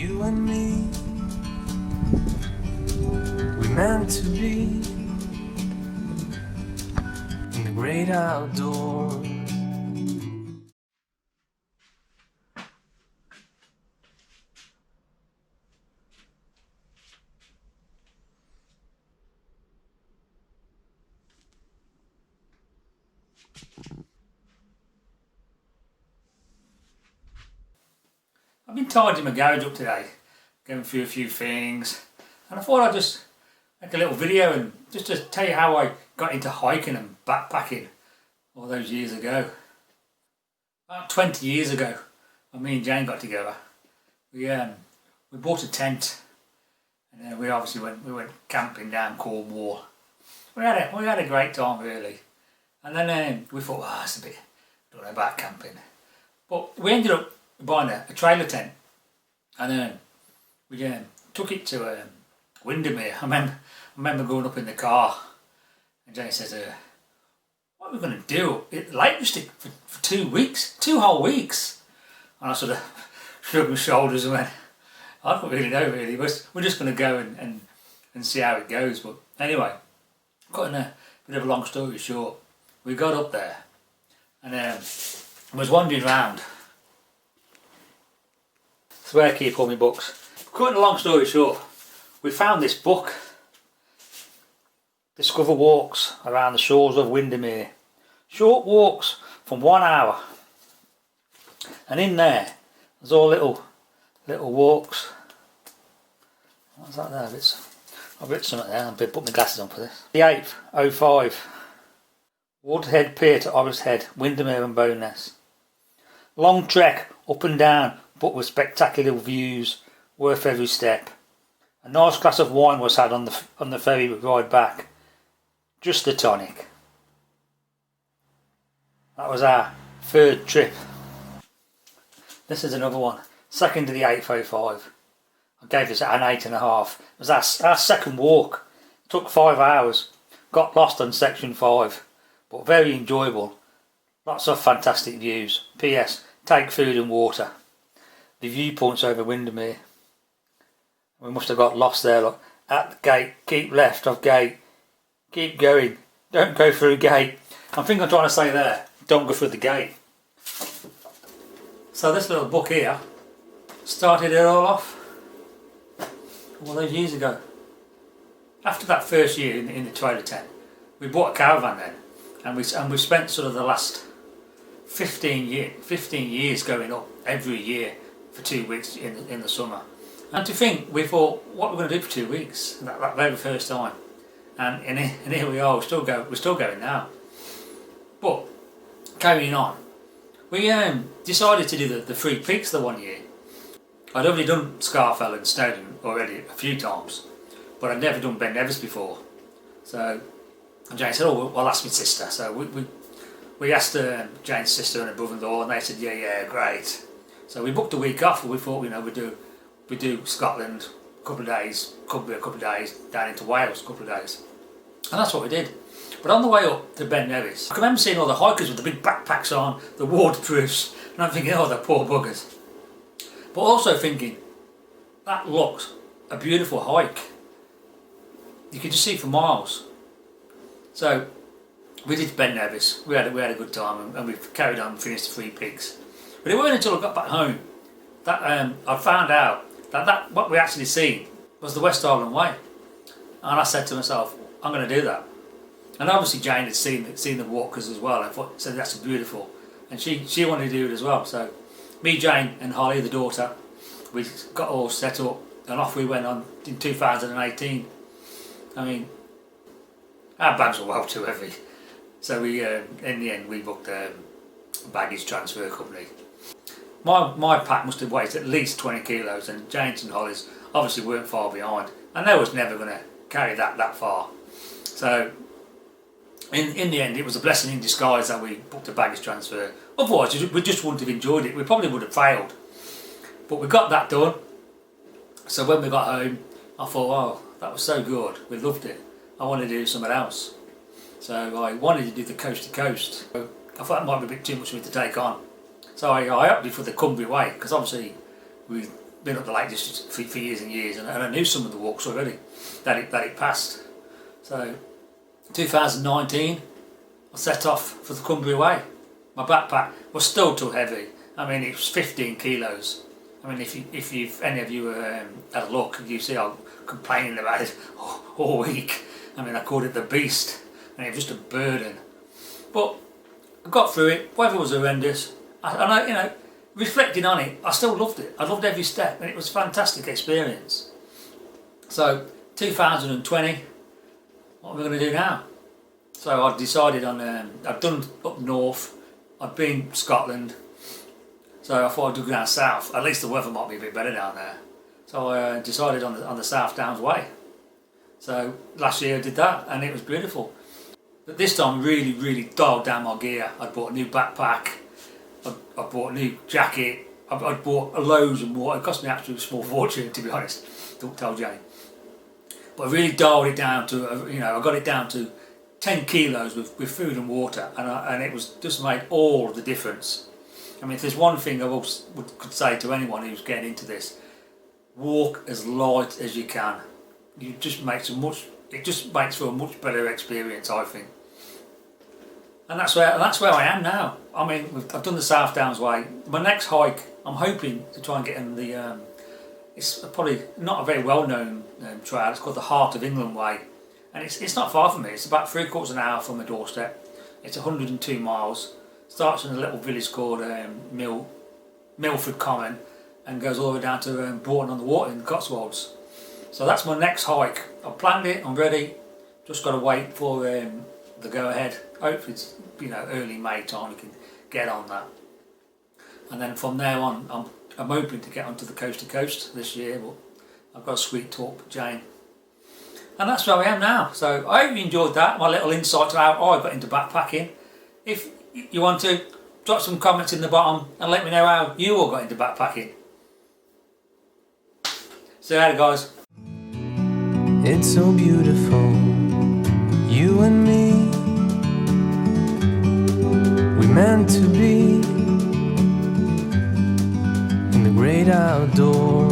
You and me, we meant to be in the great outdoors. I've been tidying my garage up today, going through a few things, and I thought I'd just make a little video and just to tell you how I got into hiking and backpacking all those years ago. About 20 years ago, when me and Jane got together, we bought a tent, and then we obviously went camping down Cornwall. We had a great time really, and then we thought, oh, it's a bit, don't know about camping, but we ended up buying a trailer tent, and then we took it to Windermere. I remember going up in the car, and Jane says, what are we going to do? The Lake District for 2 weeks, 2 whole weeks? And I sort of shrugged my shoulders and went, I don't really know really, we're just going to go and see how it goes. But anyway, cutting a bit of a long story short, we got up there and was wandering around. That's where I keep all my books. Cutting a long story short, we found this book, Discover Walks Around the Shores of Windermere. Short walks from 1 hour. And in there, there's all little walks. What's that there? I've written something there. I'll put my glasses on for this. The 8th, 05. Waterhead Pier to Orris Head, Windermere and Bowness. Long trek up and down, but with spectacular views, worth every step. A nice glass of wine was had on the ferry ride back. Just the tonic. That was our 3rd trip. This is another one. 2nd to the 8th, 05. I gave this an 8.5. It was our 2nd walk. Took 5 hours. Got lost on section 5, but very enjoyable. Lots of fantastic views. P.S. Take food and water. The viewpoints over Windermere. We must have got lost there. Look, at the gate, keep left of gate, keep going, don't go through gate. I think I'm trying to say there, don't go through the gate. So this little book here started it all off all those years ago. After that first year in the trailer tent, we bought a caravan then, and we spent sort of the last 15 years going up every year for 2 weeks in the summer. And to think, we thought, what we're going to do for 2 weeks, that very first time. And here we are, we're still going now. But, carrying on, we decided to do the 3 peaks the one year. I'd already done Scafell and Snowdon already a few times, but I'd never done Ben Nevis before. So, and Jane said, oh, well, ask my sister. So we asked Jane's sister and her brother-in-law, and they said, yeah, great. So we booked a week off, and we thought, we'd do Scotland a couple of days, could be a couple of days, down into Wales a couple of days. And that's what we did. But on the way up to Ben Nevis, I can remember seeing all the hikers with the big backpacks on, the waterproofs, and I'm thinking, oh, the poor buggers. But also thinking, that looks a beautiful hike. You could just see for miles. So we did Ben Nevis, we had a good time, and we carried on and finished the 3 peaks. But it wasn't until I got back home that I found out that what we actually seen was the West Island Way. And I said to myself, I'm going to do that. And obviously Jane had seen the walkers as well, and said that's beautiful. And she wanted to do it as well. So me, Jane and Holly, the daughter, we got all set up and off we went on in 2018. I mean, our bags were well too heavy. So we, in the end, we booked a baggage transfer company. My pack must have weighed at least 20 kilos, and Jane's and Holly's obviously weren't far behind, and they was never going to carry that far. So in the end, it was a blessing in disguise that we booked a baggage transfer. Otherwise we just wouldn't have enjoyed it. We probably would have failed, but we got that done. So when we got home, I thought, oh, that was so good, we loved it, I wanted to do something else. So I wanted to do the coast to coast. I thought that might be a bit too much for me to take on. So I opted for the Cumbria Way, because obviously we been up the Lake District for years and years, and I knew some of the walks already that it passed. So 2019, I set off for the Cumbria Way. My backpack was still too heavy. I mean, it was 15 kilos. I mean, if you've any of you had a look, you see I'm complaining about it all week. I mean, I called it the beast, and it was just a burden. But I got through it. Weather was horrendous, and I, you know, reflecting on it, I still loved it. I loved every step, and it was a fantastic experience. So 2020, what am I going to do now? So I decided on. I've done up north. I've been Scotland. So I thought I'd go down south. At least the weather might be a bit better down there. So I decided on the South Downs Way. So last year I did that, and it was beautiful. But this time, really dialed down my gear. I bought a new backpack. I bought a new jacket. I bought loads of water. It cost me actually a small fortune, to be honest. Don't tell Jane. But I really dialed it down to, you know, I got it down to 10 kilos with food and water, and it was just made all the difference. I mean, if there's one thing I could say to anyone who's getting into this, walk as light as you can. It just makes for a much better experience, I think. And that's where I am now. I mean, I've done the South Downs Way. My next hike, I'm hoping to try and get in the. It's probably not a very well-known trail. It's called the Heart of England Way, and it's not far from me. It's about 3/4 an hour from my doorstep. It's 102 miles. Starts in a little village called Milford Common, and goes all the way down to Broughton on the Water in the Cotswolds. So that's my next hike. I've planned it. I'm ready. Just got to wait for the go-ahead. Hopefully it's, you know, early May time we can get on that. And then from there on, I'm hoping to get onto the coast to coast this year, but I've got a sweet talk with Jane. And that's where I am now. So I hope you enjoyed that, my little insight to how I got into backpacking. If you want to, drop some comments in the bottom and let me know how you all got into backpacking. See you later, guys. It's so beautiful, you and me. We meant to be in the great outdoors.